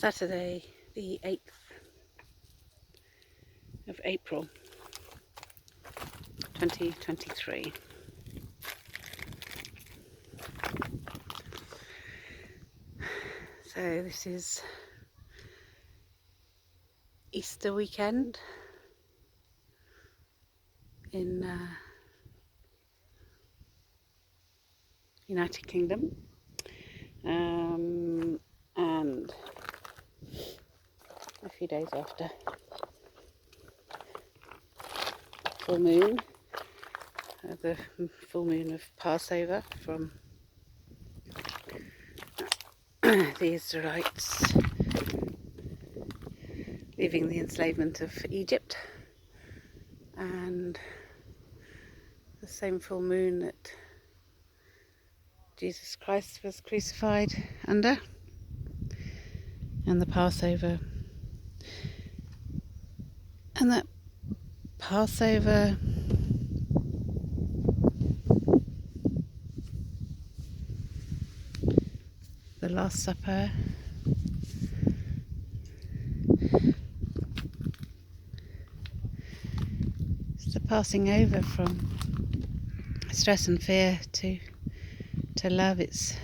Saturday the 8th of April 2023. So this is Easter weekend in United Kingdom, and a few days after full moon, the full moon of Passover from the Israelites leaving the enslavement of Egypt, and the same full moon that Jesus Christ was crucified under, and the Passover. And that Passover the Last Supper, it's the passing over from stress and fear to love. It's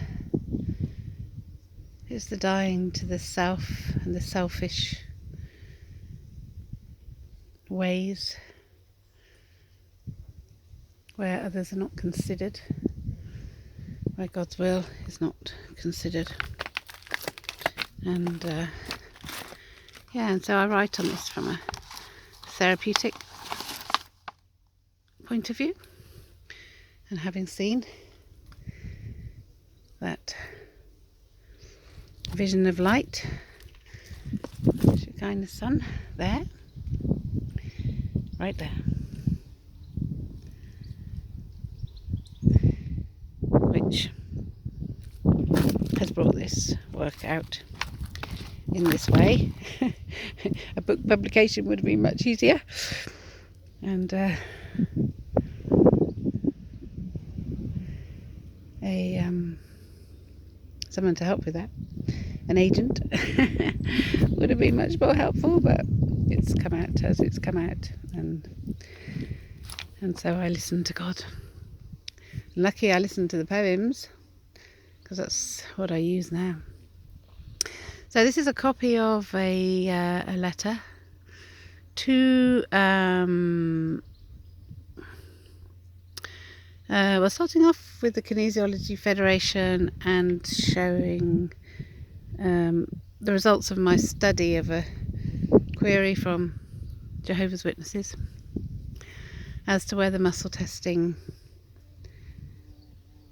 the dying to the self and the selfish ways where others are not considered, where God's will is not considered. And and so I write on this from a therapeutic point of view, and having seen that vision of light, Shekinah sun there, right there, which has brought this work out in this way. A book publication would have been much easier, and someone to help with that, an agent, would have been much more helpful, but it's come out as it's come out, and so I listened to God. Lucky I listened to the poems, because that's what I use now. So this is a copy of a letter to we're starting off with the Kinesiology Federation and showing the results of my study of a query from Jehovah's Witnesses as to whether muscle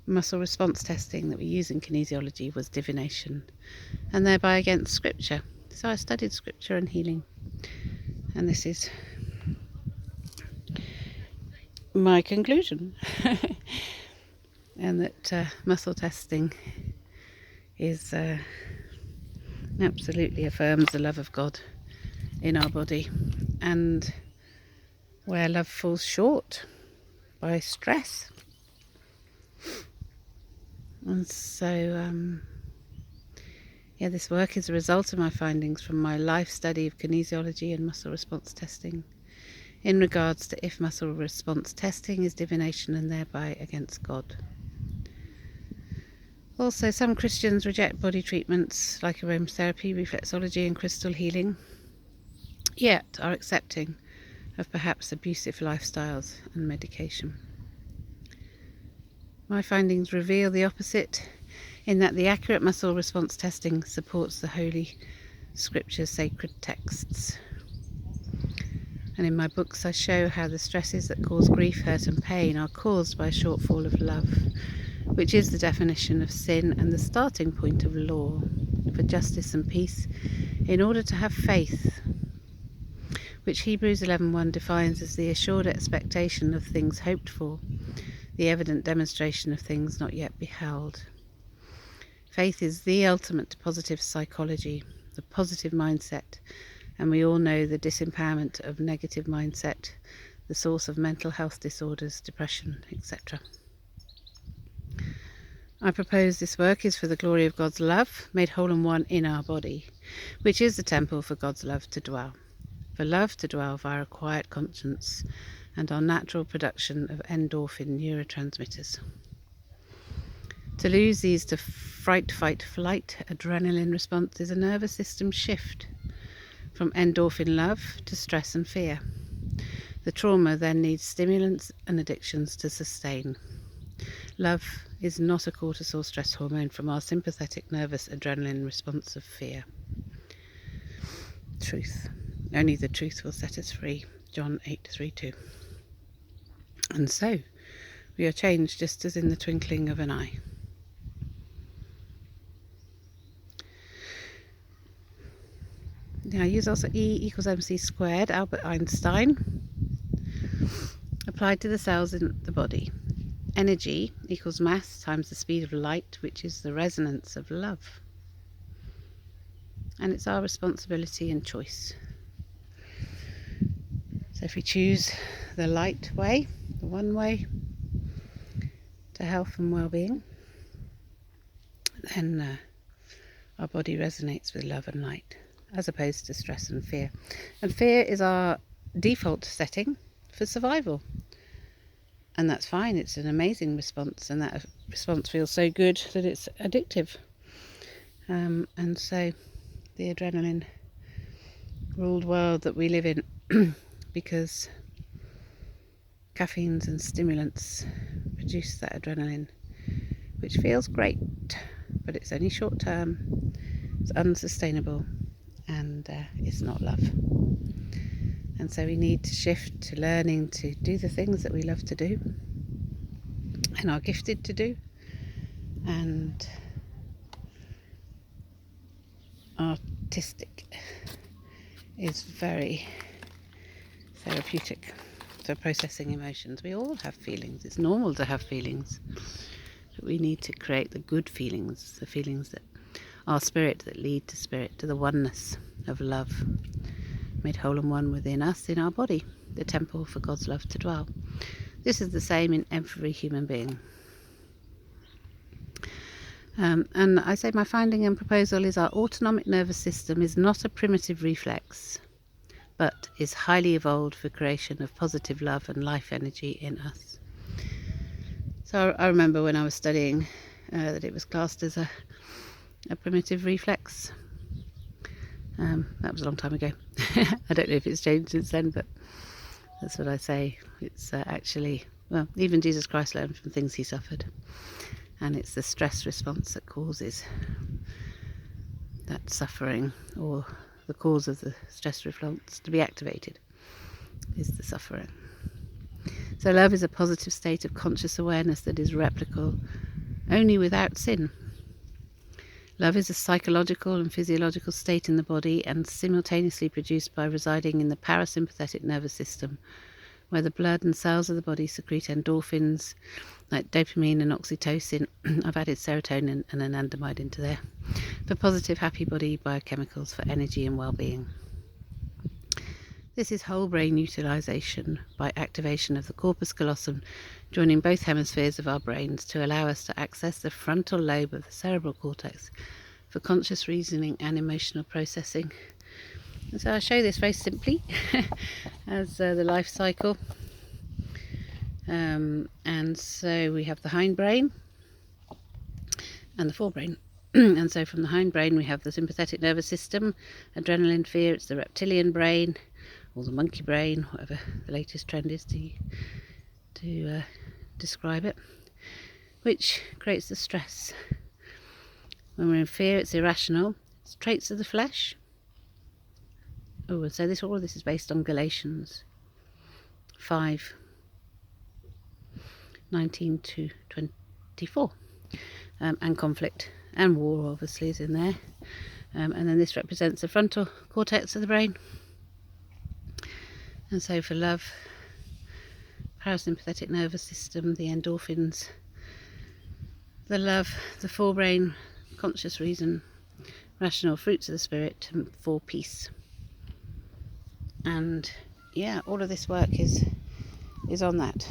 response testing that we use in kinesiology was divination, and thereby against scripture. So I studied scripture and healing, and this is my conclusion. And that muscle testing is absolutely affirms the love of God in our body, and where love falls short by stress. And so this work is a result of my findings from my life study of kinesiology and muscle response testing in regards to if muscle response testing is divination and thereby against God. Also, some Christians reject body treatments like aromatherapy, reflexology and crystal healing, yet are accepting of perhaps abusive lifestyles and medication. My findings reveal the opposite, in that the accurate muscle response testing supports the Holy Scripture's sacred texts. And in my books I show how the stresses that cause grief, hurt and pain are caused by a shortfall of love, which is the definition of sin and the starting point of law for justice and peace, in order to have faith, which Hebrews 11:1 defines as the assured expectation of things hoped for, the evident demonstration of things not yet beheld. Faith is the ultimate positive psychology, the positive mindset, and we all know the disempowerment of negative mindset, the source of mental health disorders, depression, etc. I propose this work is for the glory of God's love, made whole and one in our body, which is the temple for God's love to dwell. For love to dwell via a quiet conscience and our natural production of endorphin neurotransmitters. To lose these to fright, fight, flight adrenaline response is a nervous system shift from endorphin love to stress and fear. The trauma then needs stimulants and addictions to sustain. Love is not a cortisol stress hormone from our sympathetic nervous adrenaline response of fear. Truth. Only the truth will set us free. John 8:32. And so, we are changed just as in the twinkling of an eye. Now I use also E = mc squared, Albert Einstein, applied to the cells in the body. Energy equals mass times the speed of light, which is the resonance of love. And it's our responsibility and choice. So if we choose the light way, the one way to health and well-being, then our body resonates with love and light, as opposed to stress and fear. And fear is our default setting for survival. And that's fine, it's an amazing response, and that response feels so good that it's addictive. And so the adrenaline ruled world that we live in, because caffeines and stimulants produce that adrenaline, which feels great, but it's only short term, it's unsustainable, and it's not love. And so we need to shift to learning to do the things that we love to do and are gifted to do, and artistic is very therapeutic for processing emotions. We all have feelings. It's normal to have feelings, but we need to create the good feelings, the feelings that are spirit, that lead to spirit, to the oneness of love, made whole and one within us, in our body, the temple for God's love to dwell. This is the same in every human being. And I say my finding and proposal is our autonomic nervous system is not a primitive reflex, but is highly evolved for creation of positive love and life energy in us. So I remember when I was studying that it was classed as a primitive reflex. That was a long time ago. I don't know if it's changed since then, but that's what I say. It's actually, well, even Jesus Christ learned from things he suffered. And it's the stress response that causes that suffering, or the cause of the stress response to be activated is the suffering. So love is a positive state of conscious awareness that is replicable only without sin. Love is a psychological and physiological state in the body, and simultaneously produced by residing in the parasympathetic nervous system, where the blood and cells of the body secrete endorphins like dopamine and oxytocin. I've added serotonin and anandamide into there, for positive happy body biochemicals for energy and well-being. This is whole brain utilization by activation of the corpus callosum, joining both hemispheres of our brains to allow us to access the frontal lobe of the cerebral cortex for conscious reasoning and emotional processing. And so I show this very simply as the life cycle. And so we have the hindbrain and the forebrain. And so from the hindbrain we have the sympathetic nervous system, adrenaline, fear, it's the reptilian brain, or the monkey brain, whatever the latest trend is to describe it, which creates the stress. When we're in fear, it's irrational, it's traits of the flesh. Oh, and so all of this is based on Galatians 5:19 to 24, and conflict and war obviously is in there, and then this represents the frontal cortex of the brain. And so for love, parasympathetic nervous system, the endorphins, the love, the forebrain, conscious reason, rational, fruits of the spirit, and for peace. And yeah, all of this work is on that.